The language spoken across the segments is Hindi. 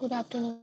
Good afternoon.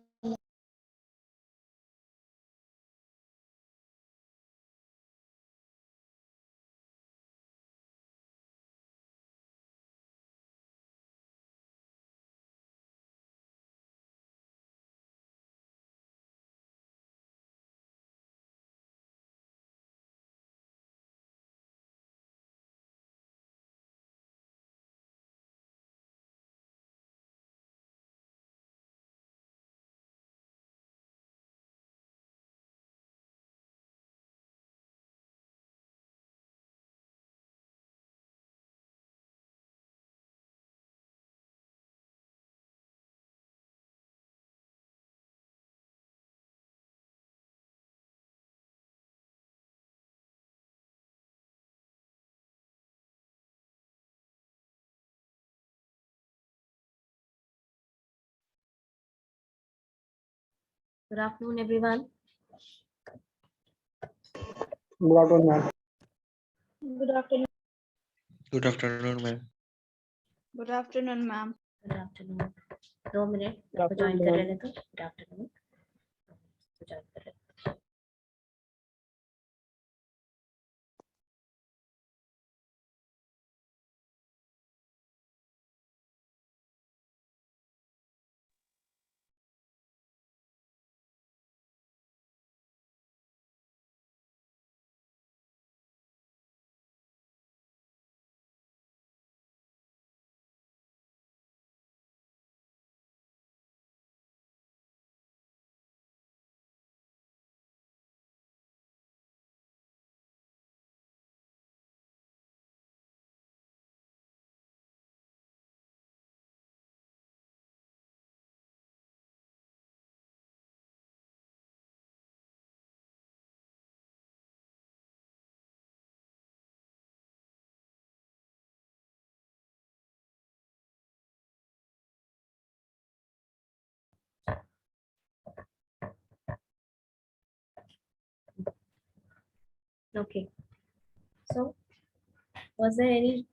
Good afternoon, everyone. Good afternoon, ma'am. Good afternoon. Good afternoon, ma'am. Good afternoon, ma'am. Good afternoon. 2 minute Good आपको ज्वाइन afternoon, कर ma'am. लेने तो गुड आफ्टरनून ज्वाइन कर लेते Okay. So, was there any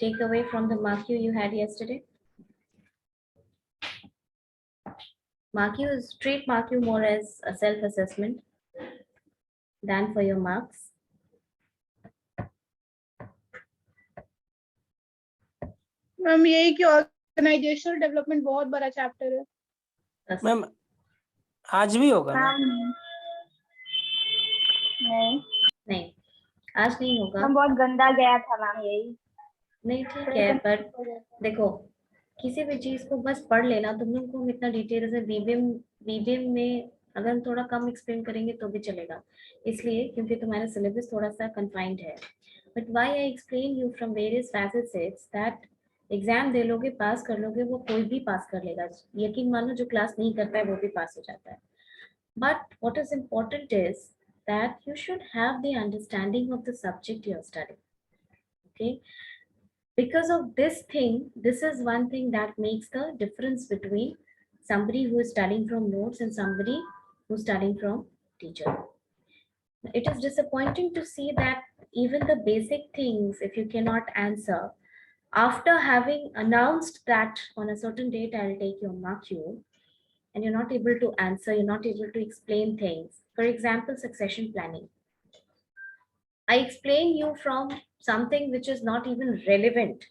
takeaway from the mark you had yesterday? Mark you is treat mark you more as a self-assessment than for your marks. Ma'am यही कि ऑर्गेनाइजेशनल डेवलपमेंट बहुत बड़ा चैप्टर है। बस मैम आज भी होगा ना? नहीं नहीं, आज नहीं होगा। मैम बहुत गंदा गया था मैम यही। नहीं ठीक है, पर देखो किसी भी चीज को बस पढ़ लेना, तुम लोग को हम इतना डिटेल से बीबीएम में अगर हम थोड़ा कम एक्सप्लेन करेंगे तो भी चलेगा, इसलिए क्योंकि तुम्हारा सिलेबस थोड़ा सा कन्फाइंड है। But why I explain you from various facets it's that exam दे लोगे, पास कर लोगे, वो कोई भी पास कर लेगा, यकीन मानो जो क्लास नहीं करता है वो भी पास हो जाता है। But what is important is that you should have the understanding of the subject you are studying. Okay, because of this thing, this is one thing that makes the difference between somebody who is studying from notes and somebody who's studying from teacher. It is disappointing to see that even the basic things, if you cannot answer after having announced that on a certain date I'll take your mark you, and you're not able to answer, you're not able to explain things. For example, succession planning, I explain you from something which is not even relevant,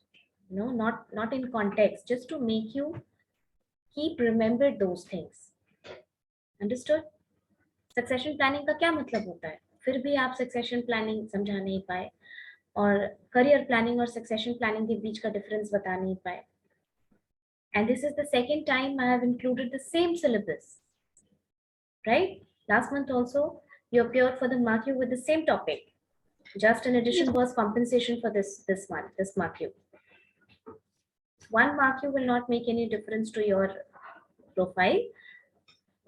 not in context, just to make you keep remember those things. Understood? Succession planning का क्या मतलब होता है, फिर भी आप सक्सेशन प्लानिंग समझा नहीं पाए, और करियर प्लानिंग और सक्सेशन प्लानिंग के बीच का डिफरेंस बता नहीं पाए. And this is the second time I have included the same syllabus, right? Last month also you appeared for the mark you with the same topic, just an addition was compensation for this month, this mark you. One mark you will not make any difference to your profile,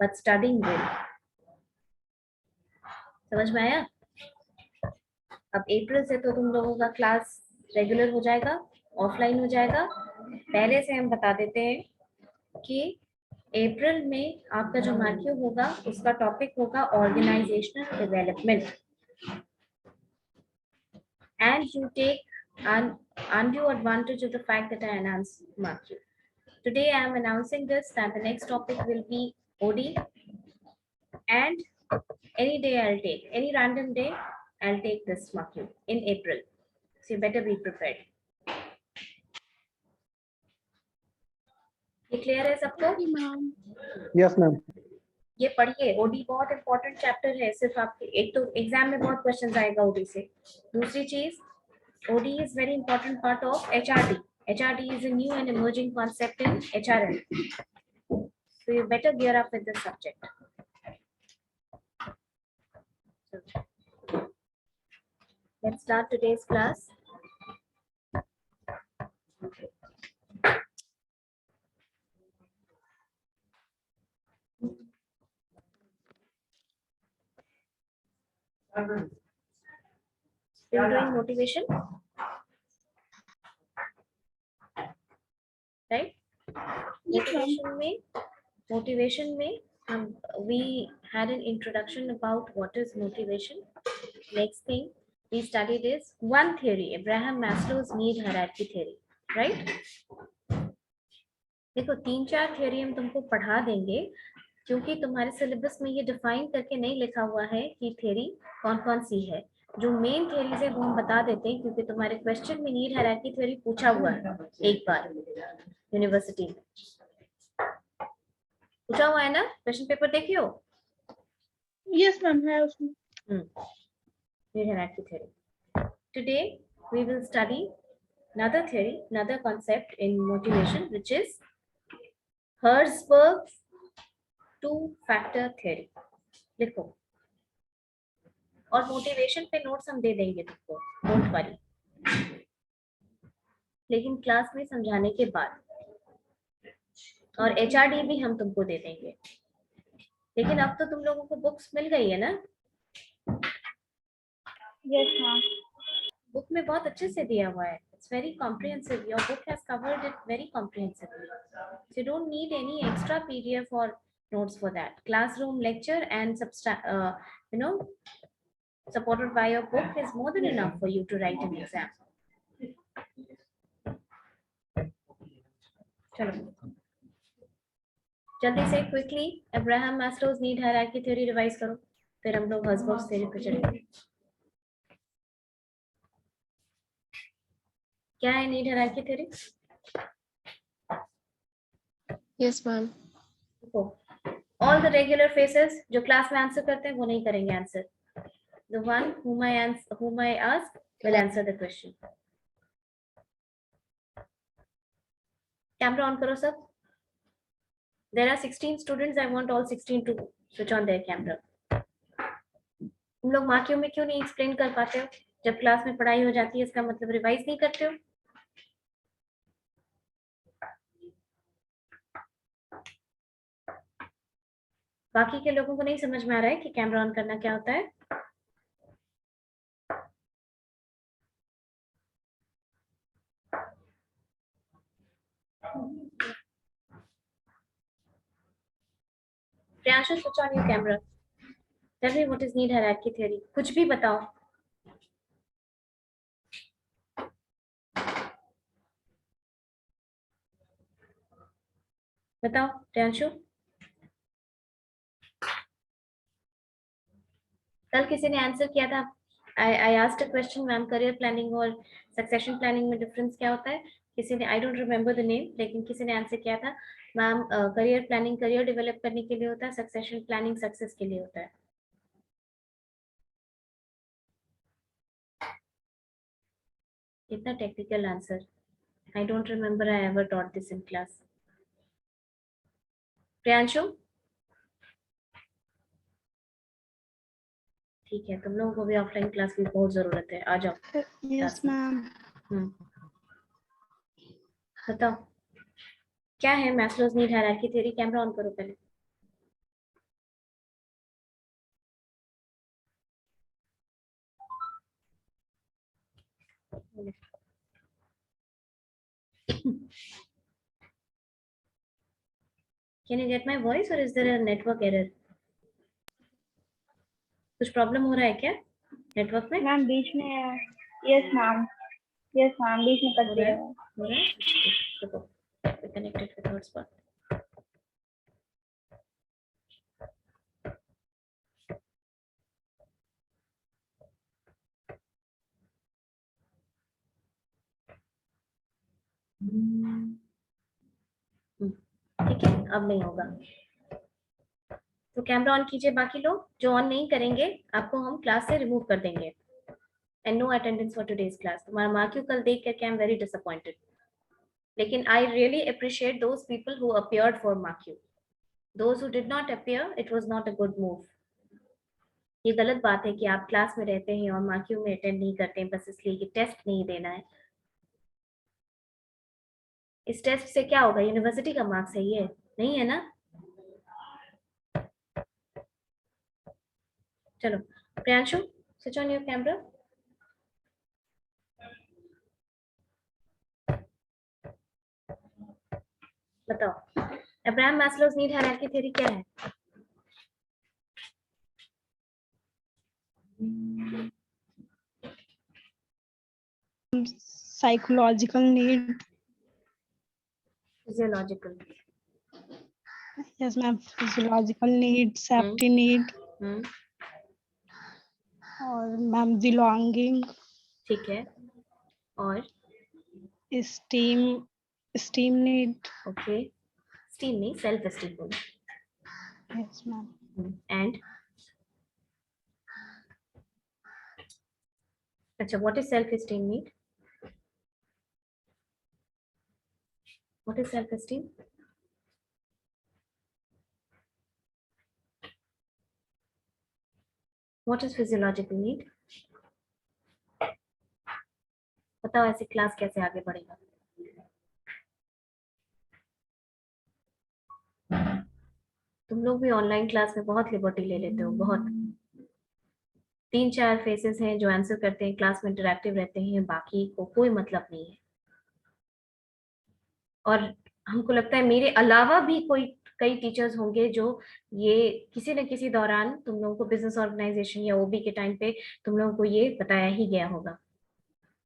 but studying will. समझ में आया? अब अप्रैल से तो तुम लोगों का क्लास रेगुलर हो जाएगा, ऑफलाइन हो जाएगा। पहले से हम बता देते हैं कि अप्रैल में आपका जो मार्क्यू होगा उसका टॉपिक होगा organizational development, and you take undue advantage of the fact that I announced mark you. Today I am announcing this that the next topic will be OD, and any day I'll take, any random day I'll take this module in April. So you better be prepared. ये क्लियर है सबको? Yes, ma'am. ये पढ़िए, ओडी बहुत इंपॉर्टेंट चैप्टर है। सिर्फ आपके एक तो एग्जाम में बहुत क्वेश्चंस आएगा ओडी से। दूसरी चीज, OD is very important part of HRD. HRD is a new and emerging concept in HRM, so you better gear up with this subject. Let's start today's class. Still doing motivation, right? Motivation में we had an introduction about what is motivation. Next thing we studied is one theory, Abraham Maslow's need hierarchy theory, right? देखो 3-4 theory हम तुमको पढ़ा देंगे, क्योंकि तुम्हारे सिलेबस में ये डिफाइन करके नहीं लिखा हुआ है कि थ्योरी कौन कौन सी है। जो मेन थ्योरीज है वो हम बता देते हैं, क्योंकि तुम्हारे क्वेश्चन में नीड हायरार्की थ्योरी पूछा हुआ है एक बार यूनिवर्सिटी में, पूछा हुआ है ना। क्वेश्चन पेपर देखियो। यस मैम है उसमें need hierarchy theory. Today we will study another theory, another concept in motivation, which is Herzberg's two-factor theory. लिखो, और मोटिवेशन पे नोट्स हम दे देंगे तुमको, नोट वाली, लेकिन क्लास में समझाने के बाद, और एचआरडी भी हम तुमको दे देंगे। लेकिन अब तो तुम लोगों को बुक्स मिल गई है ना? Yes ma'am. बुक में बहुत अच्छे से दिया हुआ है। It's very comprehensive. Your book has covered it very comprehensively. So you don't need any extra PDF or notes for that. Classroom lecture and supported by your book is more than enough for you to write an exam. चलो जल्दी से quickly Abraham Maslow's need hierarchy theory revise करो, फिर हम लोग हर्ज़बर्ग थ्योरी पे चलेंगे। क्या है need hierarchy theory? Yes ma'am. All the regular faces जो क्लास में आंसर करते हैं वो नहीं करेंगे answer. The one whom I ask will answer the question. Camera on करो सब। There are 16 students. I want all 16 to switch on their camera. तुम लोग मार्कियों में क्यों नहीं एक्सप्लेन कर पाते हो? जब क्लास में पढ़ाई हो जाती है इसका मतलब रिवाइज नहीं करते हो? बाकी के लोगों को नहीं समझ में आ रहा है कि कैमरा ऑन करना क्या होता है? Priyanshu, switch on your camera. Tell me what is need hierarchy theory. कुछ भी बताओ। बताओ प्रियांशु। कल किसी ने आंसर किया था, I asked a question, ma'am career planning और सक्सेशन प्लानिंग में डिफरेंस क्या होता है? किसी ने, I don't remember the name, लेकिन किसी ने आंसर किया था ma'am career planning career develop करने के लिए होता है, सक्सेशन प्लानिंग सक्सेस के लिए होता है। कितना technical answer, I don't remember I ever taught this in class. Priyanshu ठीक है, तुम लोगों को भी ऑफलाइन क्लास की बहुत जरूरत है, आ जाओ। Yes ma'am. बताओ क्या है Maslow's need hierarchy theory? Camera on करो पहले। Can you get my voice or is there a network error? कुछ प्रॉब्लम हो रहा है क्या नेटवर्क में? मैम बीच में, यस मैम, बीच में कट गया है। हो रहा है? देखो We're connected with hotspot. ठीक है, अब नहीं होगा तो कैमरा ऑन कीजिए। बाकी लोग जो ऑन नहीं करेंगे आपको हम क्लास से रिमूव कर देंगे। And no attendance for today's class. तुम्हारा मार्क्यू कल देख करके आई एम वेरी डिसअपॉइंटेड, लेकिन I really appreciate those people who appeared for मार्क्यू। Those who did not appear, it was not a good move. ये गलत बात है कि आप क्लास में रहते हैं और मार्क्यू में अटेंड नहीं करते हैं बस इसलिए कि टेस्ट नहीं देना है। इस टेस्ट से क्या होगा? यूनिवर्सिटी का मार्क्स है ये, नहीं है ना? चलो Priyanshu, switch on your camera. बताओ Abraham Maslow's need hierarchy theory क्या है? Psychological need. Physiological. Yes, ma'am. Physiological need, safety need, और ma'am belonging, ठीक है, और esteem need. ओके, स्टीम नहीं, सेल्फ एस्टीम बोलो। Yes, ma'am. एंड अच्छा, what is self esteem need? What is self esteem? What is physiological need? बताओ ऐसे क्लास कैसे आगे बढ़ेगा? तुम लोग भी ऑनलाइन क्लास में बहुत लिबर्टी ले लेते हो, बहुत। 3-4 फेसेस हैं जो आंसर करते हैं, क्लास में इंटरेक्टिव रहते हैं, बाकी को कोई मतलब नहीं है। और हमको लगता है मेरे अलावा भी कई टीचर्स होंगे जो ये किसी न किसी दौरान तुम लोगों को बिजनेस ऑर्गेनाइजेशन या ओबी के टाइम पे तुम लोगों को ये बताया ही गया होगा।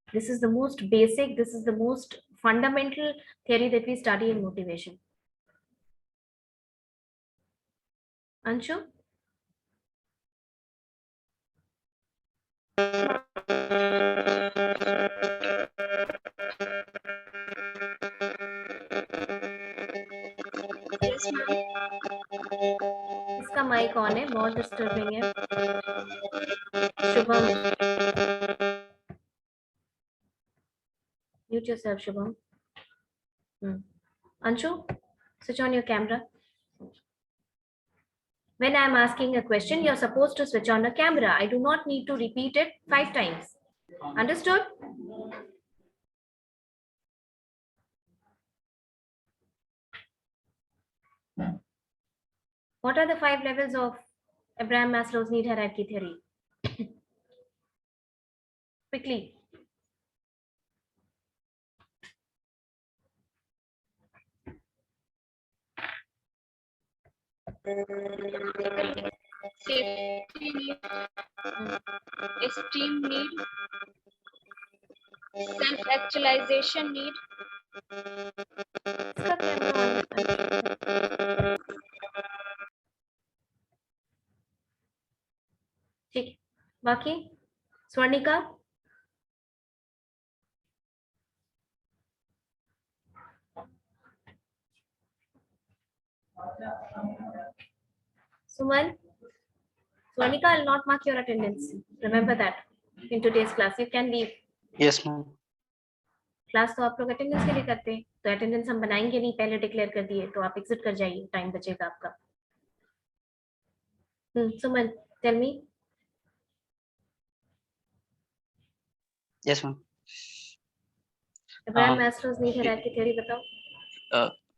This is the most basic, this is the most fundamental theory that we study in motivation. Anshu, Yes, ma'am. इसका माइक ऑन है, बहुत डिस्टर्बिंग है। Shubham, mute yourself Shubham. Anshu, switch on your camera. When I am asking a question, you're supposed to switch on a camera. I do not need to repeat it 5 times. Understood? What are the 5 levels of Abraham Maslow's need hierarchy theory? Quickly. Safety need, esteem need, self-actualization need. इसका कैमरा ऑन है। ठीक है, बाकी Swarnika, Suman, Swarnika, I'll not mark your attendance. Remember that in today's class. You can leave. Yes, ma'am. Class तो आप लोग अटेंडेंस के लिए करते हैं, तो अटेंडेंस हम बनाएंगे नहीं, पहले डिक्लेयर कर दिए, तो आप एग्जिट कर जाइए, टाइम बचेगा आपका। Suman, tell me. Yes, ma'am. Abraham Maslow's need hierarchy theory बताओ।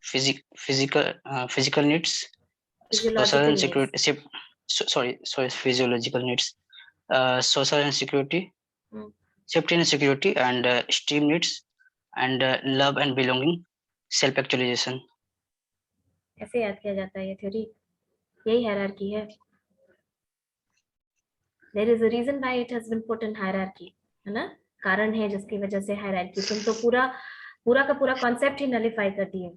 Physical needs, social and security. Sorry, physiological needs, social and security, safety and security, and esteem needs, and love and belonging, self-actualization. ऐसे याद किया जाता है ये थ्योरी, यही हायरार्की है। There is a reason why it has been put in hierarchy, है ना? कारण है जिसकी वजह से हायरार्की। तुम तो पूरा पूरा का पूरा कॉन्सेप्ट ही नलिफाई कर दिए।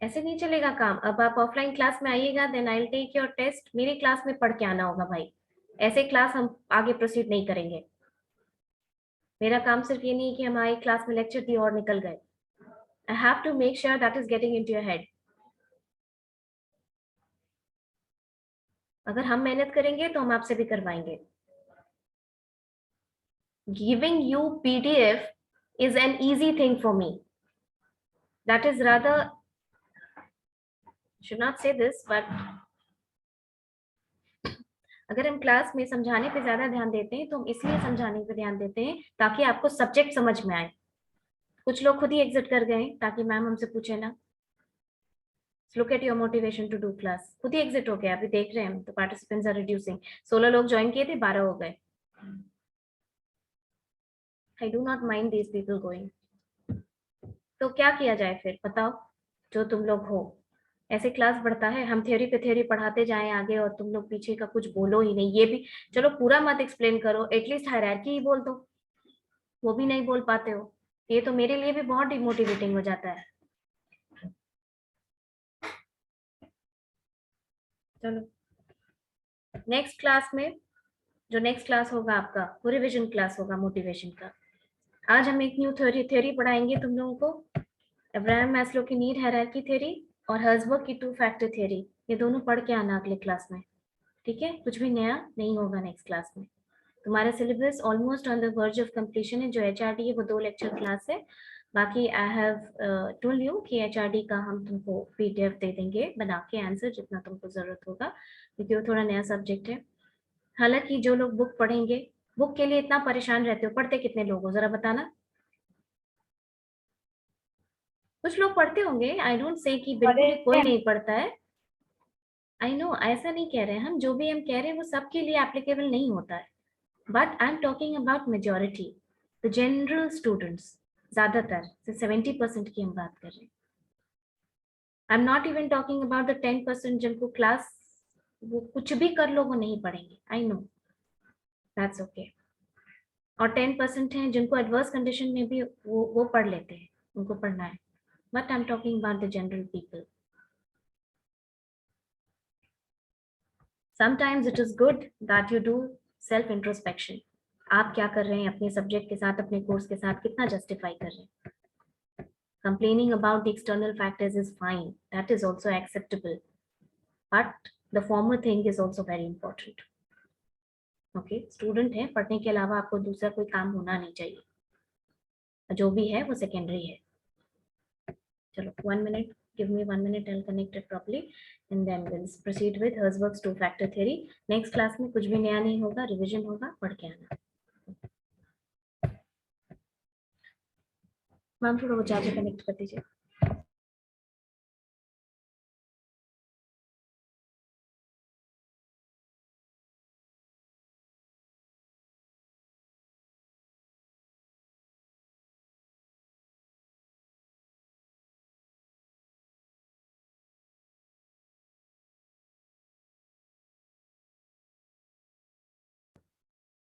ऐसे नहीं चलेगा काम। अब आप ऑफलाइन क्लास में आइएगा, then I will take your test, मेरी क्लास में पढ़ के आना होगा भाई। ऐसे क्लास हम आगे प्रोसीड नहीं करेंगे। मेरा काम सिर्फ ये नहीं है कि हम आए क्लास में लेक्चर दिए और निकल गए। I have to make sure that is getting into your head. अगर हम मेहनत करेंगे तो हम आपसे भी करवाएंगे। Giving you PDF is an easy thing for me. That is rather, should not say this, but अगर हम क्लास में समझाने पे ज्यादा ध्यान देते हैं तो हम इसलिए समझाने पे ध्यान देते हैं ताकि आपको सब्जेक्ट समझ में आए। कुछ लोग खुद ही एग्जिट कर गए ताकि मैम हमसे पूछे ना। Look at your motivation to do class. खुद ही एग्जिट हो गया, अभी देख रहे हैं तो पार्टिसिपेंट्स आर रिड्यूसिंग। 16 लोग ज्वाइन किए थे, 12 हो गए। I do not mind these people going. तो क्या किया जाए फिर, बताओ जो तुम लोग हो। ऐसे क्लास बढ़ता है, हम थ्योरी पे थ्योरी पढ़ाते जाएं आगे और तुम लोग पीछे का कुछ बोलो ही नहीं। ये भी चलो पूरा मत एक्सप्लेन करो, एटलीस्ट हायरार्की ही बोल दो, वो भी नहीं बोल पाते हो। ये तो मेरे लिए भी बहुत डिमोटिवेटिंग हो जाता है। चलो नेक्स्ट क्लास में, जो नेक्स्ट क्लास होगा आपका वो रिविजन क्लास होगा मोटिवेशन का। आज हम एक न्यू थ्योरी पढ़ाएंगे तुम लोगों को, अब्राहम मैस्लो की नीड हायरार्की थ्योरी और हर्जबर्ग की 2 फैक्टर थ्योरी। ये दोनों पढ़ के आना अगले क्लास में, ठीक है? कुछ भी नया नहीं होगा नेक्स्ट क्लास में। तुम्हारा syllabus almost on the verge of completion है। जो HRD है वो 2 लेक्चर क्लास है। बाकी आई हैव टोल्ड यू कि HRD का हम तुमको PDF दे देंगे बना के आंसर, जितना तुमको जरूरत होगा, क्योंकि वो थोड़ा नया सब्जेक्ट है। हालांकि जो लोग बुक पढ़ेंगे, बुक के लिए इतना परेशान रहते हो, पढ़ते कितने लोग हो जरा बताना। कुछ लोग पढ़ते होंगे, आई डोंट से कि बिल्कुल ही कोई नहीं पढ़ता है। आई नो, ऐसा नहीं कह रहे हैं हम, जो भी हम कह रहे हैं वो सबके लिए एप्लीकेबल नहीं होता है। But I am talking about majority, the general students, ज्यादातर 70% की हम बात कर रहे हैं। I am not even talking about the 10% जिनको क्लास वो कुछ भी कर लो वो नहीं पढ़ेंगे। I know, that's okay. और 10% हैं जिनको एडवर्स कंडीशन में भी वो पढ़ लेते हैं, उनको पढ़ना है। But I am talking about the general people. Sometimes it is good that you do self introspection. आप क्या कर रहे हैं अपने सब्जेक्ट के साथ, अपने कोर्स के साथ, कितना जस्टिफाई कर रहे हैं। Complaining about the external factors is fine, that is also acceptable, but the former thing is also very important. Okay, student है, पढ़ने के अलावा आपको दूसरा कोई काम होना नहीं चाहिए, जो भी है वो सेकेंडरी है। चलो 1 minute, give me 1 minute, I'll connect it properly and then we'll proceed with Herzberg's 2 factor theory. Next class में कुछ भी नया नहीं होगा, रिविजन होगा, पढ़ के आना। मैम थोड़ा वो चार्जर कनेक्ट कर दीजिए।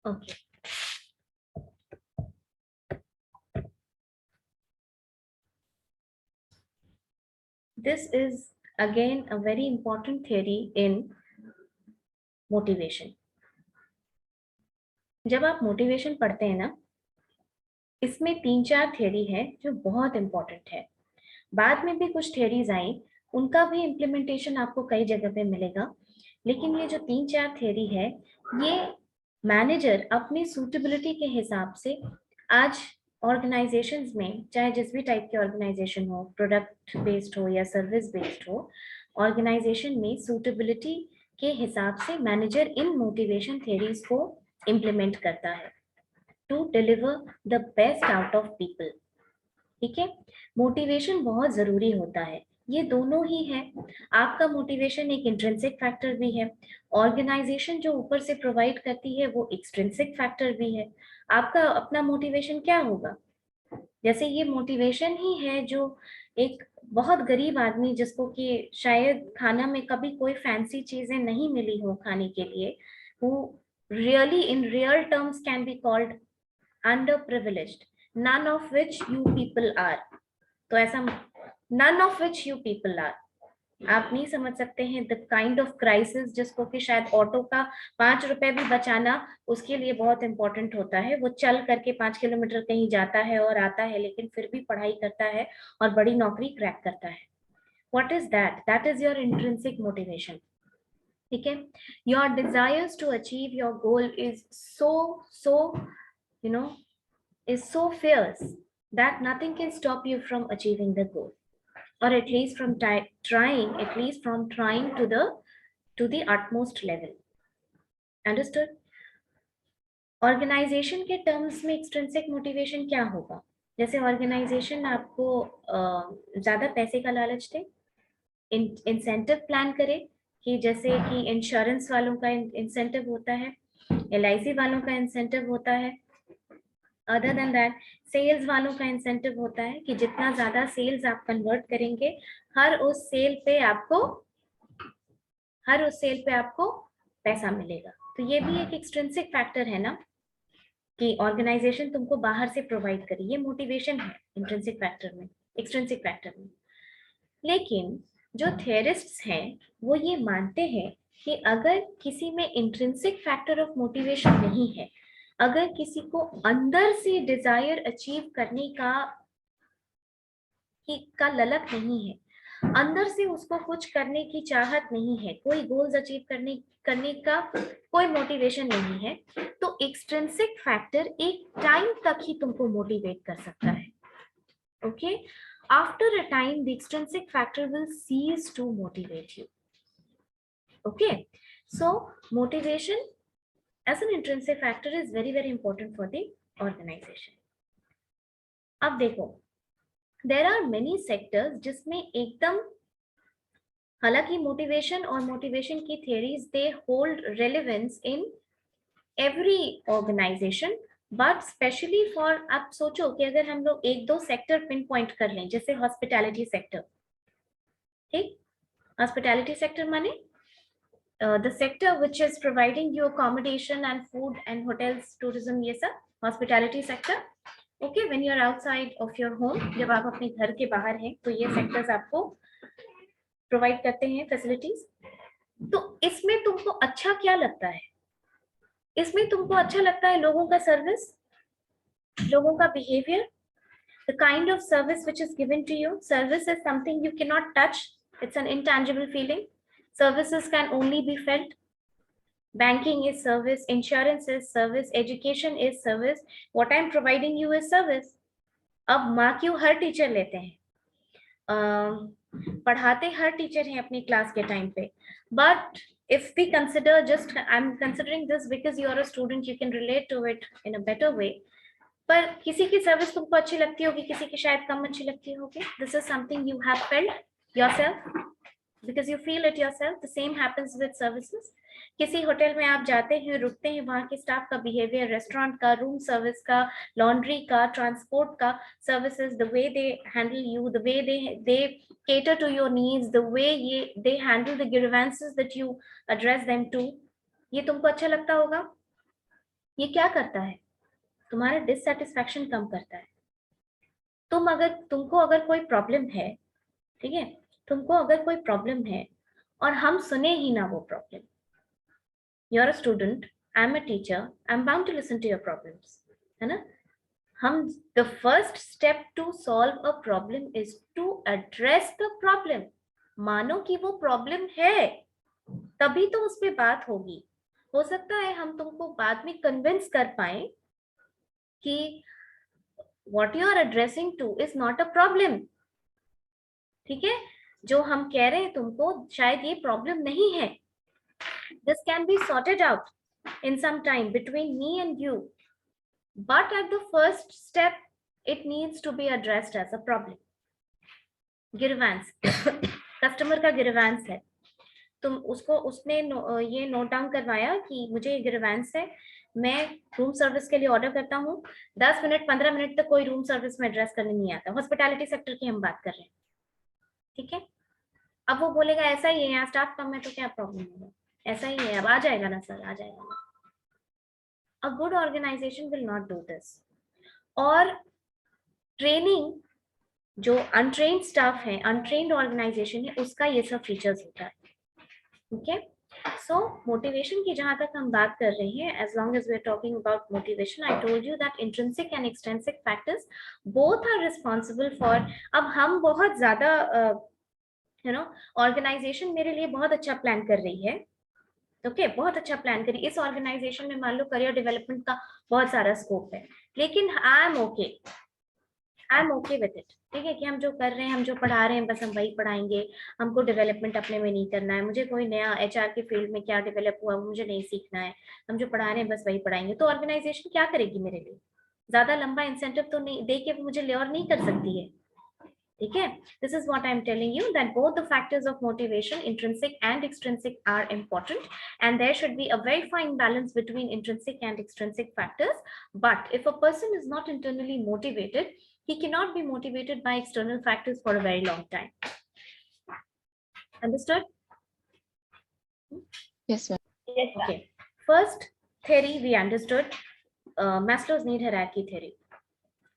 Okay. This is again a very important theory in motivation. जब आप मोटिवेशन पढ़ते हैं ना, इसमें 3-4 थ्योरी है जो बहुत इंपॉर्टेंट है। बाद में भी कुछ थ्योरीज आई, उनका भी इम्प्लीमेंटेशन आपको कई जगह पे मिलेगा, लेकिन ये जो 3-4 थ्योरी है, ये मैनेजर अपनी सूटेबिलिटी के हिसाब से आज ऑर्गेनाइजेशंस में, चाहे जिस भी टाइप के ऑर्गेनाइजेशन हो, प्रोडक्ट बेस्ड हो या सर्विस बेस्ड हो, ऑर्गेनाइजेशन में सूटेबिलिटी के हिसाब से मैनेजर इन मोटिवेशन थ्योरीज को इम्प्लीमेंट करता है to deliver the best out of people. ठीक है, मोटिवेशन बहुत जरूरी होता है, ये दोनों ही है। आपका मोटिवेशन एक इंट्रिंसिक फैक्टर भी है, ऑर्गेनाइजेशन जो ऊपर से प्रोवाइड करती है वो एक्सट्रिंसिक फैक्टर भी है। आपका अपना मोटिवेशन क्या होगा? जैसे ये मोटिवेशन ही है जो एक बहुत गरीब आदमी, जिसको कि शायद खाना में कभी कोई फैंसी चीजें नहीं मिली हो खाने के लिए, who really in real terms can be called underprivileged, none of which you people are. तो ऐसा none of which you people are आप नहीं समझ सकते हैं द काइंड ऑफ क्राइसिस जिसको कि शायद ऑटो का 5 रुपए भी बचाना उसके लिए बहुत इंपॉर्टेंट होता है। वो चल करके 5 किलोमीटर कहीं जाता है और आता है, लेकिन फिर भी पढ़ाई करता है और बड़ी नौकरी क्रैक करता है। What is that? That is your intrinsic motivation. ठीक है, your desires to achieve your goal is so you know is so fierce that nothing can stop you from achieving the goal, or at least from trying to the utmost level. Understood? Organization के terms में extrinsic motivation क्या होगा? जैसे organization आपको ज्यादा पैसे का लालच दे, incentive plan करे कि जैसे कि इंश्योरेंस वालों का इंसेंटिव होता है, LIC वालों का इंसेंटिव होता है, अदर देन दैट सेल्स वालों का इंसेंटिव होता है कि जितना ज्यादा सेल्स आप कन्वर्ट करेंगे हर उस सेल पे आपको पैसा मिलेगा। तो ये भी एक एक्सट्रिंसिक फैक्टर है ना कि ऑर्गेनाइजेशन तुमको बाहर से प्रोवाइड करे, ये मोटिवेशन है एक्सट्रिंसिक फैक्टर में। लेकिन जो थियरिस्ट्स हैं वो ये मानते हैं कि अगर किसी में इंट्रिंसिक फैक्टर ऑफ मोटिवेशन नहीं है, अगर किसी को अंदर से डिजायर अचीव करने का ललक नहीं है, अंदर से उसको कुछ करने की चाहत नहीं है, कोई गोल्स अचीव करने का कोई मोटिवेशन नहीं है, तो एक्सट्रिंसिक फैक्टर एक टाइम तक ही तुमको मोटिवेट कर सकता है। Okay, after a time the extrinsic factor will cease to motivate you. Okay, so motivation as an intrinsic factor is very important for the organization. अब देखो, there are many sectors जिसमें एकदम, हालांकि मोटिवेशन और मोटिवेशन की theories they hold relevance in every organization, but specially for, आप सोचो कि अगर हम लोग एक दो सेक्टर पिन पॉइंट कर लें, जैसे हॉस्पिटैलिटी सेक्टर, ठीक, हॉस्पिटैलिटी सेक्टर माने the sector which is providing you accommodation and food and hotels, tourism, ये सब hospitality sector. Okay, when you are outside of your home, जब आप अपने घर के बाहर हैं तो ये sectors आपको provide करते हैं facilities. तो इसमें तुमको अच्छा क्या लगता है? इसमें तुमको अच्छा लगता है लोगों का सर्विस, लोगों का behavior, the kind of service which is given to you. Service is something you cannot touch, it's an intangible feeling. Services can only be felt. Banking is service, insurance is service, education is service. What I'm providing you is service. अब माँ क्यों हर टीचर लेते हैं, पढ़ाते हर टीचर हैं अपनी क्लास के टाइम पे, but if we consider, just I'm considering this because you are a student, you can relate to it in a better way. पर किसी की सर्विस तुमको अच्छी लगती होगी, किसी की शायद कम अच्छी लगती होगी. This is something you have felt yourself. Because you feel it yourself. The same happens with services. किसी होटल में आप जाते हैं, रुकते हैं, वहाँ के स्टाफ का बिहेवियर, रेस्टोरेंट का, रूम सर्विस का, लॉन्ड्री का, ट्रांसपोर्ट का services, the way they handle you, the way they cater to your needs, the way they handle the grievances that you address them to, ये तुमको अच्छा लगता होगा? ये क्या करता है? तुम्हारा डिससेटिस्फैक्शन कम करता है। तुमको अगर कोई प्रॉब्लम है, ठीक है, तुमको अगर कोई प्रॉब्लम है और हम सुने ही ना वो problem, you are a student, I am a teacher, I am bound to listen to your problems, है ना? हम the first step to solve a problem is to address the problem. मानो कि वो प्रॉब्लम है, तभी तो उस पे बात होगी। हो सकता है हम तुमको बाद में कन्विंस कर पाए कि what you are addressing to is not a problem, ठीक है, जो हम कह रहे हैं तुमको शायद ये प्रॉब्लम नहीं है. This can be sorted out in some time between me and you, but at the first step it needs to be addressed as a problem. Grievance customer का गिरवांस है, तुम उसने ये नोट डाउन करवाया कि मुझे गिरवांस है, मैं रूम सर्विस के लिए ऑर्डर करता हूँ, 10 मिनट 15 मिनट तक कोई रूम सर्विस में एड्रेस करने नहीं आता. हॉस्पिटैलिटी सेक्टर की हम बात कर रहे हैं, ठीक है. अब वो बोलेगा ऐसा ही है, यहाँ स्टाफ कम है तो क्या प्रॉब्लम होगा, ऐसा ही है, अब आ जाएगा ना सर, आ जाएगा ना. A good organization will not do this. और ट्रेनिंग जो अनट्रेन्ड स्टाफ है, अनट्रेन्ड ऑर्गेनाइजेशन है, उसका ये सब फीचर्स होता है. ओके, सो मोटिवेशन की जहां तक हम बात कर रहे हैं, as long as we are talking about motivation, I told you that intrinsic and extrinsic factors both are responsible for. अब हम बहुत ज्यादा ऑर्गेनाइजेशन मेरे लिए बहुत अच्छा प्लान कर रही है, ओके, बहुत अच्छा प्लान करिए. इस ऑर्गेनाइजेशन में मान लो करियर डेवलपमेंट का बहुत सारा स्कोप है, लेकिन I am okay with it. ठीक है कि हम जो कर रहे हैं, हम जो पढ़ा रहे हैं, बस हम वही पढ़ाएंगे, हमको डेवलपमेंट अपने में नहीं करना है, मुझे कोई नया एचआर के फील्ड में क्या डेवलप हुआ मुझे नहीं सीखना है, हम जो पढ़ा रहे हैं बस वही पढ़ाएंगे. तो ऑर्गेनाइजेशन क्या करेगी मेरे लिए? ज्यादा लंबा इंसेंटिव तो नहीं दे के मुझे ले और नहीं कर सकती है. ठीक है, this is what I am telling you, that both the factors of motivation, intrinsic and extrinsic, are important, and there should be a very fine balance between intrinsic and extrinsic factors. But if a person is not internally motivated, he cannot be motivated by external factors for a very long time. Understood? Yes, ma'am. Okay, first theory we understood, Maslow's need hierarchy theory.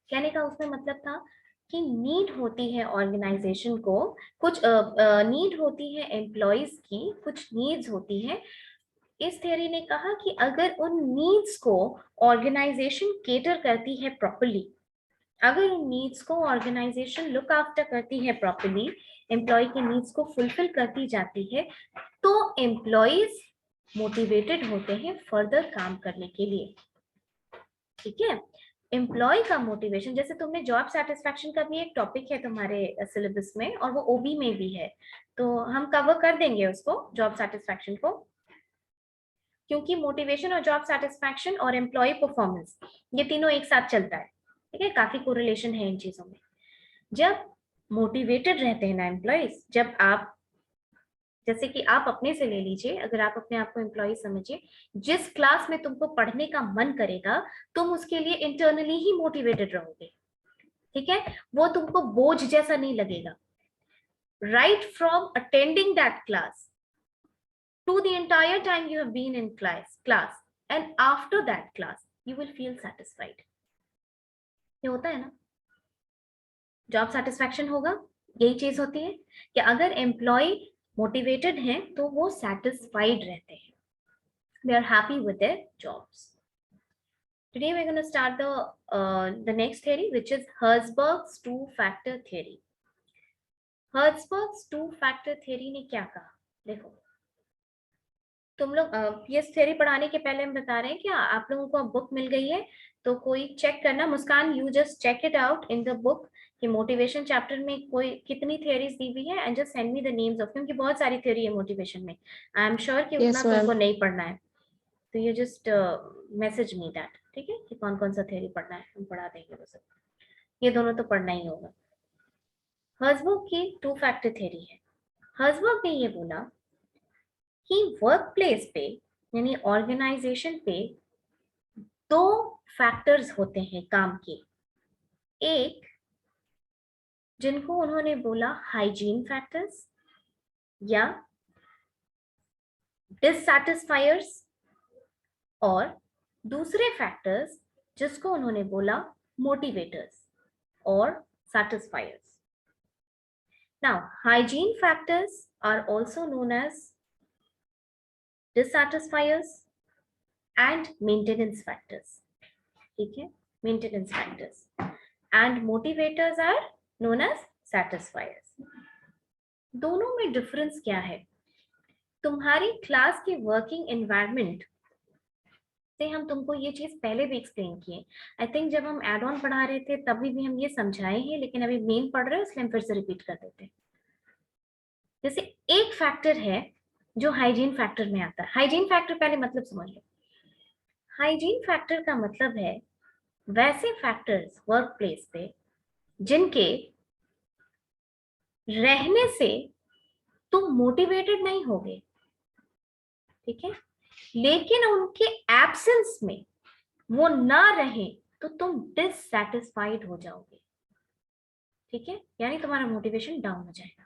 कहने का उसमें मतलब था कि नीड होती है ऑर्गेनाइजेशन को, कुछ नीड होती है एम्प्लॉइज की, कुछ नीड्स होती है. इस थ्योरी ने कहा कि अगर उन नीड्स को ऑर्गेनाइजेशन केटर करती है प्रॉपर्ली, अगर उन नीड्स को ऑर्गेनाइजेशन लुक आफ्टर करती है प्रॉपर्ली, एम्प्लॉय के नीड्स को फुलफिल करती जाती है, तो एम्प्लॉइज मोटिवेटेड होते हैं फर्दर काम करने के लिए. ठीक है, एम्प्लॉय का मोटिवेशन, जैसे तुमने जॉब सेटिस्फैक्शन का भी एक टॉपिक है तुम्हारे सिलेबस में, और वो ओबी में भी है, तो हम कवर कर देंगे उसको, जॉब सेटिस्फैक्शन को, क्योंकि मोटिवेशन और जॉब सेटिस्फैक्शन और एम्प्लॉय परफॉर्मेंस ये तीनों एक साथ चलता है. ठीक है, काफी कोरिलेशन है इन चीजों में. जब मोटिवेटेड रहते हैं ना एम्प्लॉयज, जब आप, जैसे कि आप अपने से ले लीजिए, अगर आप अपने आप को एम्प्लॉय समझिए, जिस क्लास में तुमको पढ़ने का मन करेगा तुम उसके लिए इंटरनली ही मोटिवेटेड रहोगे. ठीक है, वो तुमको बोझ जैसा नहीं लगेगा. Right from attending that class to the entire time you have been in class and after that class you will feel satisfied. ये होता है ना, जॉब सेटिस्फैक्शन होगा, यही चीज होती है कि अगर एम्प्लॉय मोटिवेटेड हैं तो वो सेटिस्फाइड रहते हैं, they are happy with their jobs. Today we're going to start the next theory, which is Herzberg's two-factor theory. Herzberg's two-factor theory ने क्या कहा? देखो, तुम लोग ये थ्योरी पढ़ाने के पहले हम बता रहे हैं कि आप लोगों को बुक मिल गई है, तो कोई चेक करना. Muskan, you just check it out in the book कि मोटिवेशन चैप्टर में कोई कितनी थ्योरीज दी हुई है, and just send me the names of, क्योंकि बहुत सारी थ्योरी है मोटिवेशन में. आई एम श्योर कि उतना तुमको नहीं पढ़ना है, तो ये जस्ट मैसेज मी दैट. ठीक है, कि कौन कौन सा थ्योरी पढ़ना है, हम पढ़ा देंगे वो सब. ये दोनों तो पढ़ना ही होगा. हर्जबर्ग की टू फैक्टर थ्योरी है. हर्जबर्ग ने ये बोला कि वर्क प्लेस पे यानी ऑर्गेनाइजेशन पे दो फैक्टर्स होते हैं काम के. एक जिनको उन्होंने बोला हाइजीन फैक्टर्स या डिससैटिस्फायर्स, और दूसरे फैक्टर्स जिसको उन्होंने बोला मोटिवेटर्स और satisfiers. Now, hygiene factors are also known as dissatisfiers and maintenance factors. ठीक है, maintenance factors, and motivators are known as satisfiers. दोनों में डिफरेंस क्या है? तुम्हारी क्लास के वर्किंग एनवायरनमेंट से हम तुमको ये चीज पहले भी एक्सप्लेन किए. आई थिंक जब हम एड ऑन पढ़ा रहे थे तभी भी हम ये समझाए हैं, लेकिन अभी मेन पढ़ रहे हैं इसलिए हम फिर से रिपीट कर देते हैं. जैसे एक फैक्टर है जो हाइजीन फैक्टर में आता है. हाइजीन फैक्टर पहले मतलब समझ लो. हाइजीन फैक्टर का मतलब है वैसे फैक्टर्स वर्क प्लेस पे जिनके रहने से तुम मोटिवेटेड नहीं होगे, ठीक है, लेकिन उनके एब्सेंस में वो ना रहे तो तुम डिससैटिस्फाइड हो जाओगे. ठीक है, यानी तुम्हारा मोटिवेशन डाउन हो जाएगा.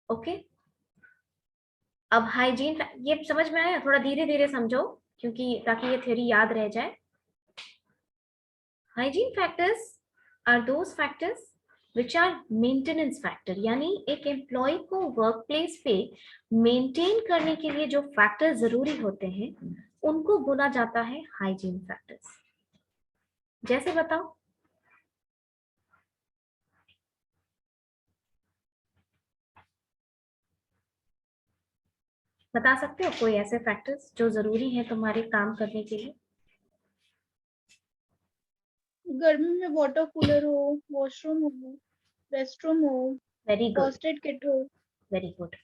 ओके, अब हाइजीन, ये समझ में आया? थोड़ा धीरे धीरे समझो क्योंकि ताकि ये थ्योरी याद रह जाए. Hygiene factors are those factors which are maintenance factor, यानी एक एम्प्लॉय को वर्क प्लेस पे मेंटेन करने के लिए जो फैक्टर जरूरी होते हैं उनको बोला जाता है हाइजीन फैक्टर्स। जैसे बताओ, बता सकते हो कोई ऐसे फैक्टर्स जो जरूरी हैं तुम्हारे काम करने के लिए? गर्मी में वाटर कूलर हो, वॉशरूम हो, रेस्टरूम हो, very good, first aid kit हो। Very good.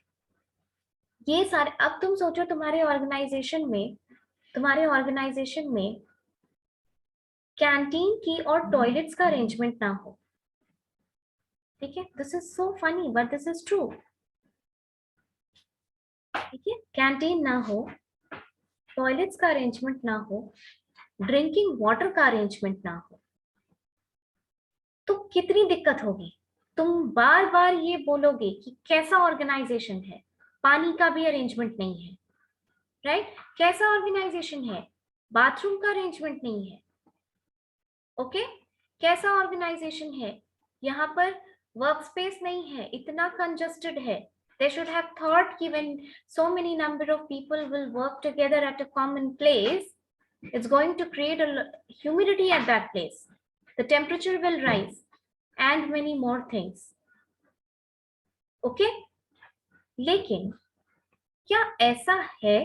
ये सारे, अब तुम सोचो तुम्हारे ऑर्गेनाइजेशन में कैंटीन की और टॉयलेट्स का अरेंजमेंट ना हो, ठीक है, this is so funny but this is true, ठीक है, कैंटीन ना हो, टॉयलेट्स का अरेंजमेंट ना हो, ड्रिंकिंग वाटर का अरेंजमेंट ना हो, तो कितनी दिक्कत होगी। तुम बार बार ये बोलोगे कि कैसा ऑर्गेनाइजेशन है, पानी का भी अरेंजमेंट नहीं है, राइट? कैसा ऑर्गेनाइजेशन है, बाथरूम का अरेंजमेंट नहीं है, ओके? कैसा ऑर्गेनाइजेशन है, यहाँ पर वर्क स्पेस नहीं है, इतना कंजस्टेड है। They should have thought कि when so many number of people will work together at a common place, it's going to create a humidity at that place. The temperature will rise and many more things. Okay? लेकिन क्या ऐसा है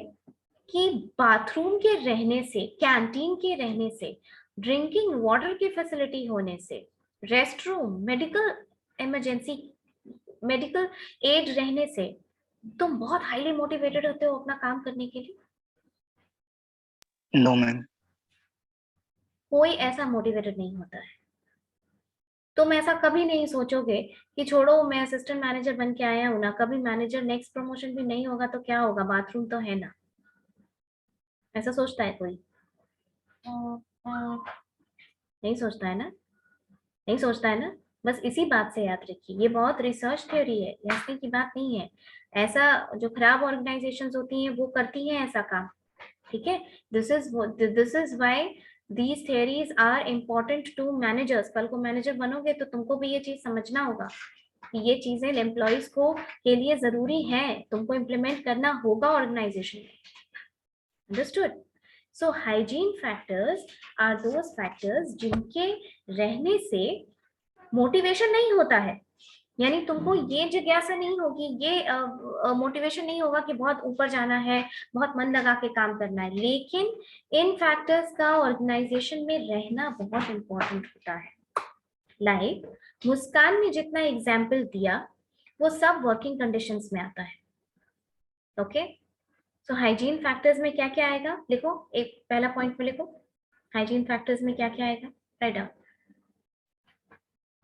कि बाथरूम के रहने से, कैंटीन के रहने से, ड्रिंकिंग वाटर की फैसिलिटी होने से, rest room, medical emergency, medical aid रहने से तुम बहुत हाईली मोटिवेटेड होते हो अपना काम करने के लिए? नो मैम, कोई ऐसा मोटिवेटेड नहीं होता है। तुम ऐसा कभी नहीं सोचोगे कि छोड़ो मैं असिस्टेंट मैनेजर बन के आया हूं ना, कभी मैनेजर नेक्स्ट प्रमोशन भी नहीं होगा तो क्या होगा, बाथरूम तो है ना। ऐसा सोचता है कोई? नहीं सोचता है ना, नहीं सोचता है ना। बस इसी बात से याद रखिए, ये बहुत रिसर्च थ्योरी है, हंसने की बात नहीं है। ऐसा जो खराब ऑर्गेनाइजेशंस होती हैं वो करती हैं ऐसा काम, ठीक है। This is why these theories are important to managers. कल को मैनेजर बनोगे तो तुमको भी ये चीज समझना होगा कि ये चीजें एम्प्लॉयज को के लिए जरूरी है, तुमको इम्प्लीमेंट करना होगा ऑर्गेनाइजेशन में। Understood? So hygiene factors are those factors जिनके रहने से मोटिवेशन नहीं होता है, यानी तुमको ये जिज्ञासा नहीं होगी, ये मोटिवेशन नहीं होगा कि बहुत ऊपर जाना है, बहुत मन लगा के काम करना है, लेकिन इन फैक्टर्स का ऑर्गेनाइजेशन में रहना बहुत इंपॉर्टेंट होता है। लाइक मुस्कान ने जितना एग्जाम्पल दिया वो सब वर्किंग कंडीशंस में आता है, ओके। सो हाइजीन फैक्टर्स में क्या क्या आएगा, लिखो, एक पहला पॉइंट में लिखो, हाइजीन फैक्टर्स में क्या क्या आएगा, write down.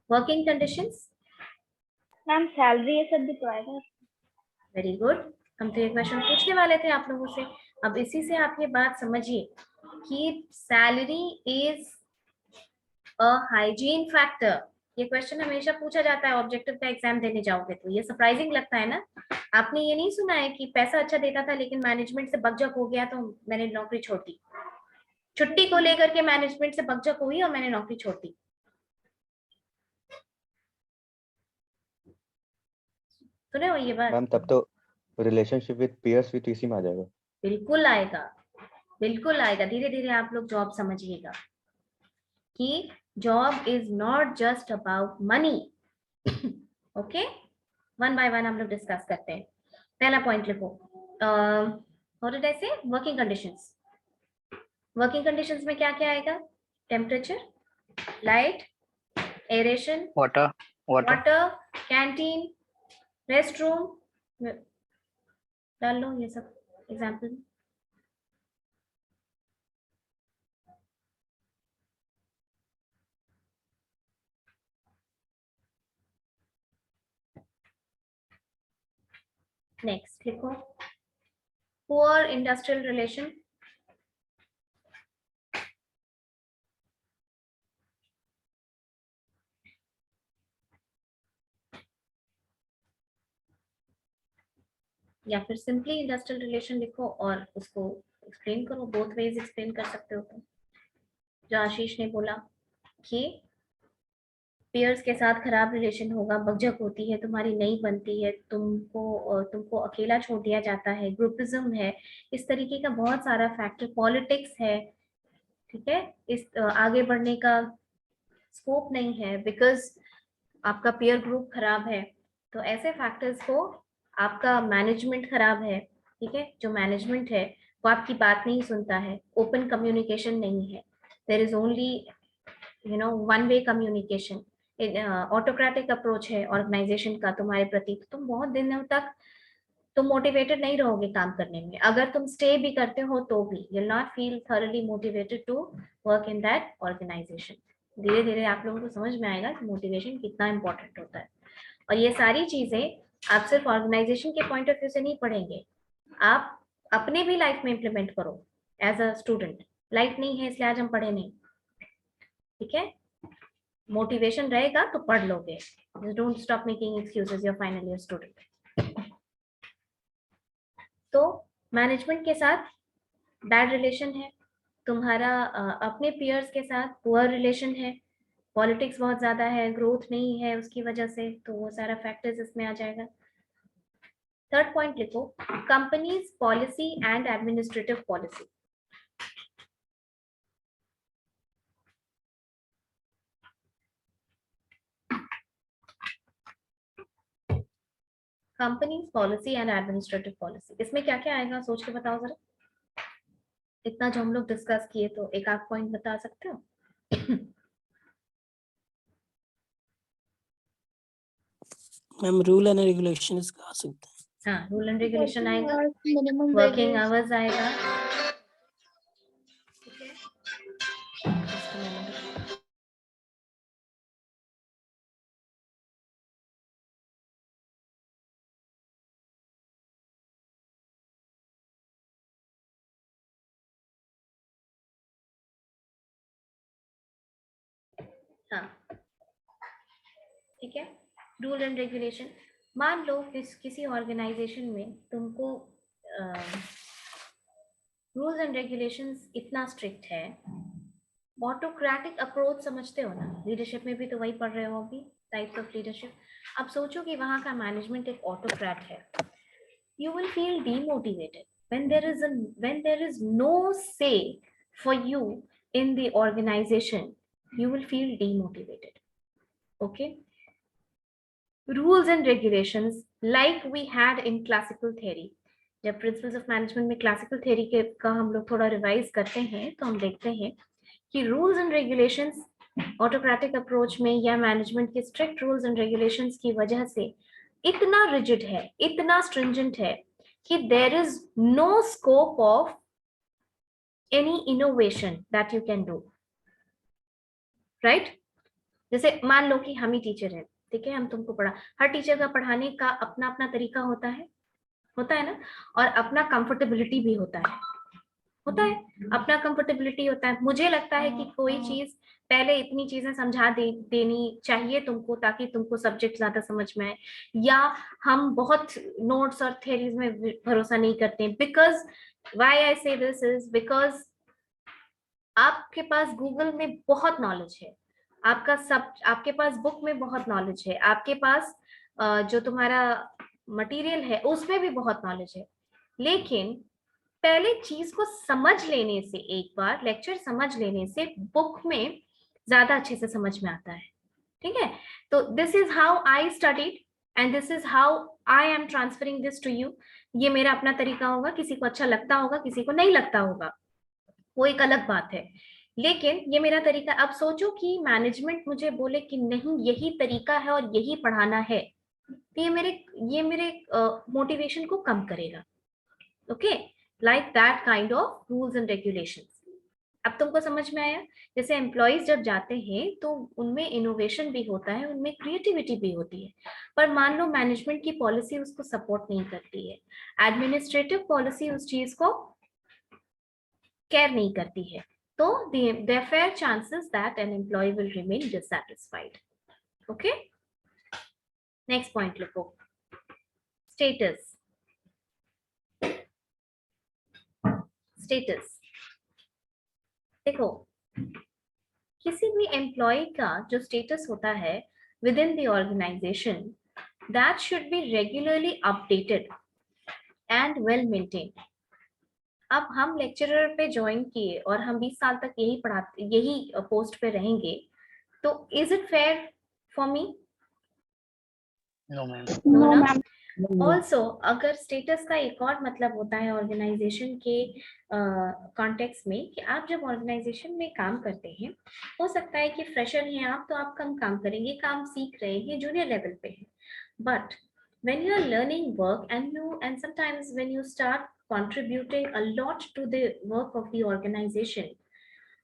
Working conditions, ma'am salary ये सब भी तो आएगा। वेरी गुड, हम तो ये क्वेश्चन पूछने वाले थे आप लोगों से। अब इसी से आप ये बात समझिए कि salary is a hygiene factor. ये क्वेश्चन हमेशा पूछा जाता है ऑब्जेक्टिव का एग्जाम देने जाओगे तो। ये सरप्राइजिंग लगता है ना। आपने ये नहीं सुना है कि पैसा अच्छा देता था लेकिन मैनेजमेंट से बकझक हो गया तो मैंने नौकरी छोड़ दी, छुट्टी को लेकर के मैनेजमेंट से बकझक हुई और मैंने नौकरी छोड़ दी। सुने हो ये बात? मैम तब तो रिलेशनशिप विद पीयर्स भी तो इसी में आ जाएगा। बिल्कुल आएगा, बिल्कुल आएगा। धीरे धीरे आप लोग जॉब समझिएगा कि job is not just about money, okay. One by one हम लोग डिस्कस करते हैं। पहला पॉइंट लिखो, व्हाट डिड आई से, वर्किंग कंडीशंस। वर्किंग कंडीशंस में क्या क्या आएगा, temperature, light, aeration, water, water, canteen, rest room, डाल लो ये सब एग्जाम्पल। नेक्स्ट लिखो, पुअर इंडस्ट्रियल रिलेशन, या फिर सिंपली इंडस्ट्रियल रिलेशन लिखो और उसको एक्सप्लेन करो, बोथ वेज एक्सप्लेन कर सकते हो तुम। जो आशीष ने बोला कि पीयर्स के साथ खराब रिलेशन होगा, बकझक होती है, तुम्हारी नहीं बनती है, तुमको अकेला छोड़ दिया जाता है, ग्रुपिज्म है, इस तरीके का बहुत सारा फैक्टर, पॉलिटिक्स है, ठीक है, इस आगे बढ़ने का स्कोप नहीं है बिकॉज आपका पीयर ग्रुप खराब है। तो ऐसे फैक्टर्स को, आपका मैनेजमेंट खराब है, ठीक है, जो मैनेजमेंट है वो आपकी बात नहीं सुनता है, ओपन कम्युनिकेशन नहीं है, there is only one way communication, autocratic approach है ऑर्गेनाइजेशन का तुम्हारे प्रति, तो तुम बहुत दिनों तक तुम मोटिवेटेड नहीं रहोगे काम करने में। अगर तुम स्टे भी करते हो तो भी you will not feel thoroughly motivated to work in that organisation. धीरे धीरे आप लोगों को समझ में आएगा कि मोटिवेशन कितना इंपॉर्टेंट होता है। और ये सारी चीजें आप सिर्फ ऑर्गेनाइजेशन के पॉइंट ऑफ व्यू से नहीं पढ़ेंगे, आप अपने भी लाइफ में इम्प्लीमेंट करो एज अ स्टूडेंट। लाइफ नहीं है इसलिए आज हम पढ़े नहीं, ठीक है, मोटिवेशन रहेगा तो पढ़ लोगे। Don't stop making excuses, your final year student. तो मैनेजमेंट के साथ बैड रिलेशन है, तुम्हारा अपने पीयर्स के साथ पुअर रिलेशन है, पॉलिटिक्स बहुत ज्यादा है, ग्रोथ नहीं है उसकी वजह से, तो वो सारा फैक्टर्स इसमें आ जाएगा। थर्ड पॉइंट लिखो, companies policy and administrative policy. Companies policy and administrative policy, इसमें क्या क्या आएगा सोच के बताओ जरा। इतना जो हम लोग डिस्कस किए तो एक आध पॉइंट बता सकते हो? मैम रूल एंड रेगुलेशंस आ सकते हैं। हाँ, रूल एंड रेगुलेशन आएगा, मिनिमम वर्किंग आवर्स आएगा, ठीक है। Just a moment. हाँ, ठीक है, रूल एंड रेगुलेशन। मान लो किसी ऑर्गेनाइजेशन में तुमको रूल्स एंड रेगुलेशंस इतना स्ट्रिक्ट है, ऑटोक्रेटिक अप्रोच समझते हो ना, लीडरशिप में भी तो वही पढ़ रहे हो अभी, टाइप्स ऑफ लीडरशिप। अब सोचो कि वहां का मैनेजमेंट एक ऑटोक्रेट है, you will feel demotivated when there is no say for you in the organization. You will feel demotivated. Okay, rules and regulations like we had in classical theory. जब प्रिंसिपल्स ऑफ मैनेजमेंट में क्लासिकल थ्योरी के का हम लोग थोड़ा रिवाइज करते हैं तो हम देखते हैं कि rules and regulations autocratic approach में या मैनेजमेंट के स्ट्रिक्ट रूल्स एंड रेगुलेशंस की वजह से इतना रिजिड है, इतना स्ट्रिंजेंट है कि there is no scope of any innovation that you can do, right. जैसे मान लो कि हम ही टीचर हैं, ठीक है, हम तुमको पढ़ा, हर टीचर का पढ़ाने का अपना अपना तरीका होता है ना, और अपना कंफर्टेबिलिटी भी होता है अपना कंफर्टेबिलिटी होता है। मुझे लगता है कि कोई चीज पहले इतनी चीजें समझा देनी चाहिए तुमको ताकि तुमको सब्जेक्ट ज्यादा समझ में आए, या हम बहुत नोट्स और थ्योरीज में भरोसा नहीं करते, बिकॉज व्हाई आई से दिस इज बिकॉज आपके पास गूगल में बहुत नॉलेज है, आपके पास बुक में बहुत नॉलेज है, आपके पास जो तुम्हारा मटेरियल है उसमें भी बहुत नॉलेज है, लेकिन पहले चीज को समझ लेने से, एक बार लेक्चर समझ लेने से बुक में ज्यादा अच्छे से समझ में आता है, ठीक है। तो this is how I studied and this is how I am transferring this to you. ये मेरा अपना तरीका होगा, किसी को अच्छा लगता होगा, किसी को नहीं लगता होगा, वो एक अलग बात है, लेकिन ये मेरा तरीका। अब सोचो कि मैनेजमेंट मुझे बोले कि नहीं यही तरीका है और यही पढ़ाना है, तो ये मेरे मोटिवेशन को कम करेगा। Okay, like that kind of rules and regulations. अब तुमको समझ में आया? जैसे एम्प्लॉयज जब जाते हैं तो उनमें इनोवेशन भी होता है, उनमें क्रिएटिविटी भी होती है, पर मान लो मैनेजमेंट की पॉलिसी उसको सपोर्ट नहीं करती है, एडमिनिस्ट्रेटिव पॉलिसी उस चीज को केयर नहीं करती है, तो there are fair chances that an employee will remain dissatisfied. Okay, next point लिखो, status। देखो किसी भी एम्प्लॉय का जो स्टेटस होता है within the organisation, that should be regularly updated and well maintained. अब हम लेक्चरर पे ज्वाइन किए और हम 20 साल तक यही पढ़ाते, यही पोस्ट पे रहेंगे, तो is it fair for me? No, ma'am. No No, ना। ma'am. ऑल्सो अगर स्टेटस का एक और मतलब होता है ऑर्गेनाइजेशन के कॉन्टेक्स्ट में कि आप जब ऑर्गेनाइजेशन में काम करते हैं, हो सकता है कि फ्रेशर हैं आप तो आप कम काम करेंगे, काम सीख रहे हैं, जूनियर लेवल पे हैं, but when you are learning work and sometimes when you start contributing a lot to the work of the organization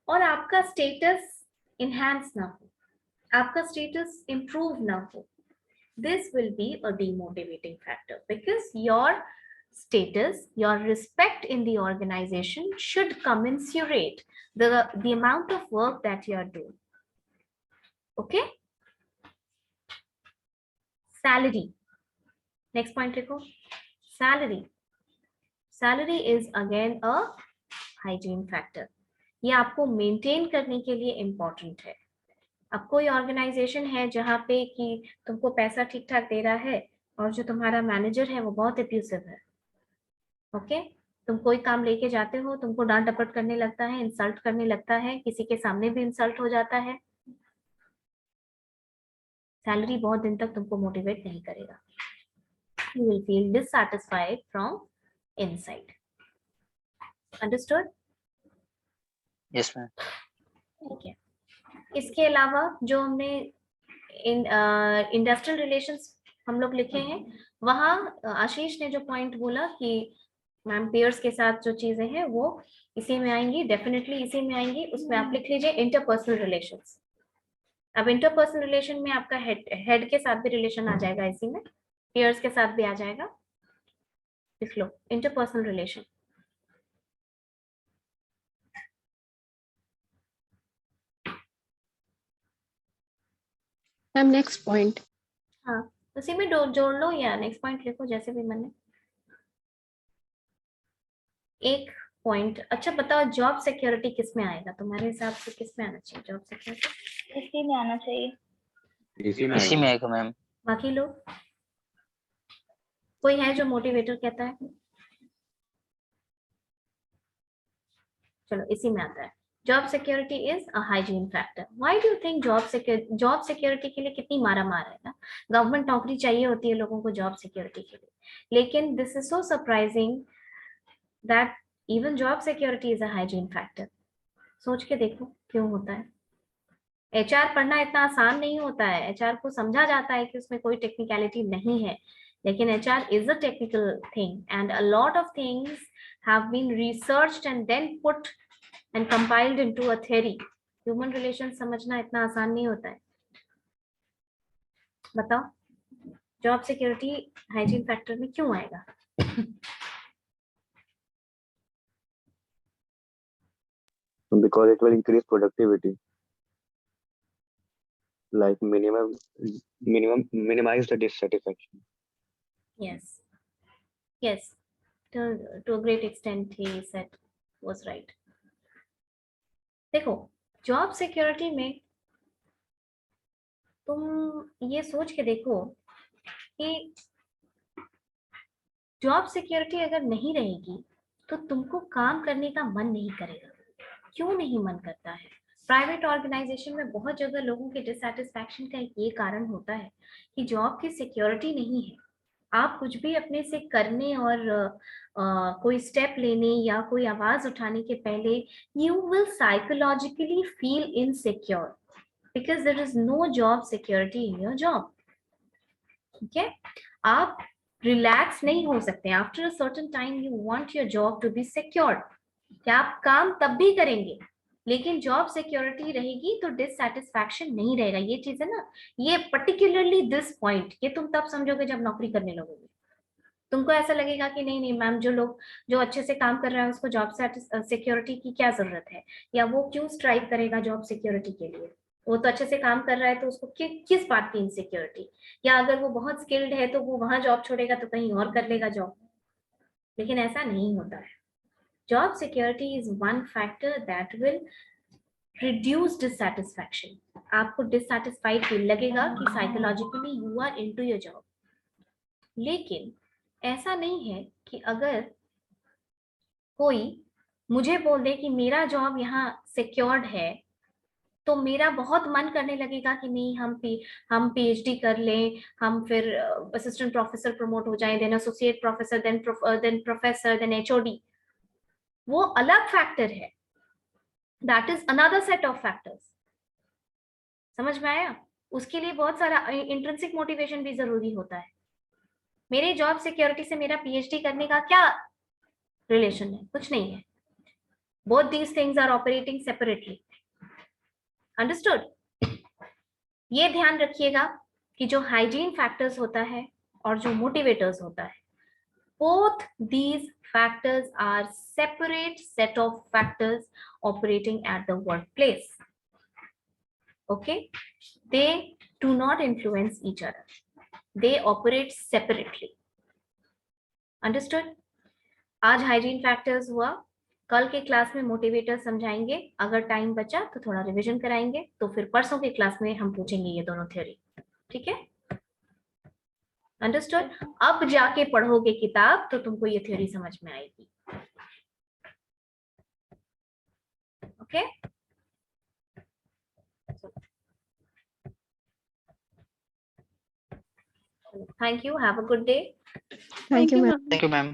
और आपका स्टेटस enhance ना हो, आपका स्टेटस improve ना हो, this will be a demotivating factor because your status, your respect in the organization should commensurate the amount of work that you are doing. Okay? Salary. Next point देखो, salary. Salary is again a hygiene factor. ये आपको maintain करने के लिए important है। अब कोई ऑर्गेनाइजेशन है जहाँ पे कि तुमको पैसा ठीक ठाक दे रहा है और जो तुम्हारा मैनेजर है वो बहुत एब्यूसिव है, ओके? तुम कोई काम लेके जाते हो, तुमको डांट डपट करने लगता है, इंसल्ट करने लगता है, किसी के सामने भी इंसल्ट हो जाता है, सैलरी बहुत दिन तक तुमको मोटिवेट नहीं करेगा। You will feel dissatisfied from inside. Understood? Yes, ma'am. ठीक है। इसके अलावा जो हमने इंडस्ट्रियल रिलेशंस हम लोग लिखे हैं, वहाँ आशीष ने जो पॉइंट बोला कि मैम पेयर्स के साथ जो चीजें हैं वो इसी में आएंगी, डेफिनेटली इसी में आएंगी, उसमें आप लिख लीजिए इंटरपर्सनल रिलेशंस। अब इंटरपर्सनल रिलेशन में आपका हेड के साथ भी रिलेशन आ जाएगा, इसी में पेयर्स के साथ भी आ जाएगा, लिख लो interpersonal relation. Ma'am next point. हाँ, उसी में जोड़ लो या नेक्स्ट पॉइंट लिखो, जैसे भी मन है। एक पॉइंट, अच्छा बताओ जॉब सिक्योरिटी किस में आएगा तुम्हारे हिसाब से, किस में आना चाहिए जॉब सिक्योरिटी? इसी में आना चाहिए। इसी में आएगा मैम। बाकी लोग, कोई है जो मोटिवेटर कहता है? चलो इसी में आता है। Job security is a hygiene factor. Why do you think job security के लिए कितनी मारा मार है ना? गवर्नमेंट नौकरी चाहिए होती है लोगों को जॉब सिक्योरिटी के लिए, लेकिन this is so surprising that even job security is a hygiene factor. सोच के देखो क्यों होता है। एचआर पढ़ना इतना आसान नहीं होता है। एचआर को समझा जाता है कि उसमें कोई टेक्निकलिटी नहीं है, लेकिन HR is a technical thing and a lot of things have been researched and then put and compiled into a theory. Human relation समझना इतना आसान नहीं होता है। बताओ जॉब सिक्योरिटी हाइजीन फैक्टर में क्यों आएगा? Because it will increase productivity, like minimize the dissatisfaction. Yes, to a great extent he said was right. देखो जॉब सिक्योरिटी में तुम ये सोच के देखो कि जॉब सिक्योरिटी अगर नहीं रहेगी तो तुमको काम करने का मन नहीं करेगा। क्यों नहीं मन करता है? प्राइवेट ऑर्गेनाइजेशन में बहुत जगह लोगों के डिससैटिस्फैक्शन का ये कारण होता है कि जॉब की सिक्योरिटी नहीं है। आप कुछ भी अपने से करने और कोई स्टेप लेने या कोई आवाज उठाने के पहले you will psychologically feel insecure because there is no job security in your job. ठीक है, आप रिलैक्स नहीं हो सकते। After a certain time you want your job to be secured. क्या आप काम तब भी करेंगे, लेकिन जॉब सिक्योरिटी रहेगी तो डिससैटिस्फैक्शन नहीं रहेगा। ये चीज है ना, ये पर्टिकुलरली दिस पॉइंट ये तुम तब समझोगे जब नौकरी करने लगोगे। तुमको ऐसा लगेगा कि नहीं नहीं मैम, जो अच्छे से काम कर रहा है उसको जॉब सिक्योरिटी की क्या जरूरत है, या वो क्यों स्ट्राइव करेगा जॉब सिक्योरिटी के लिए, वो तो अच्छे से काम कर रहा है तो उसको किस बात की इनसिक्योरिटी, या अगर वो बहुत स्किल्ड है तो वो वहां जॉब छोड़ेगा तो कहीं और कर लेगा जॉब। लेकिन ऐसा नहीं होता है। Job security is one factor that will reduce dissatisfaction, आपको डिससैटिस्फाइड फील लगेगा कि psychologically you are into your job. लेकिन ऐसा नहीं है कि अगर कोई मुझे बोल दे कि मेरा जॉब यहाँ सिक्योर्ड है तो मेरा बहुत मन करने लगेगा कि नहीं हम पीएचडी कर लें, हम फिर असिस्टेंट प्रोफेसर प्रमोट हो जाएं, then associate professor, then professor, then HOD. वो अलग फैक्टर है, that is another set of factors. समझ में आया? उसके लिए बहुत सारा इंट्रिंसिक मोटिवेशन भी जरूरी होता है। मेरे जॉब सिक्योरिटी से मेरा पीएचडी करने का क्या रिलेशन है? कुछ नहीं है। Both these things are operating separately. Understood? ये ध्यान रखिएगा कि जो हाइजीन फैक्टर्स होता है और जो मोटिवेटर्स होता है, both these factors are separate set of factors operating at the workplace. Okay, they do not influence each other, they operate separately. Understood? आज हाइजीन फैक्टर्स हुआ, कल के क्लास में मोटिवेटर समझाएंगे, अगर टाइम बचा तो थोड़ा रिवीजन कराएंगे, तो फिर परसों के क्लास में हम पूछेंगे ये दोनों थ्योरी। ठीक है? अंडरस्टूड? अब जाके पढ़ोगे किताब तो तुमको ये थ्योरी समझ में आएगी। Okay, thank you, have a good day. Thank you, ma'am. Thank you, ma'am.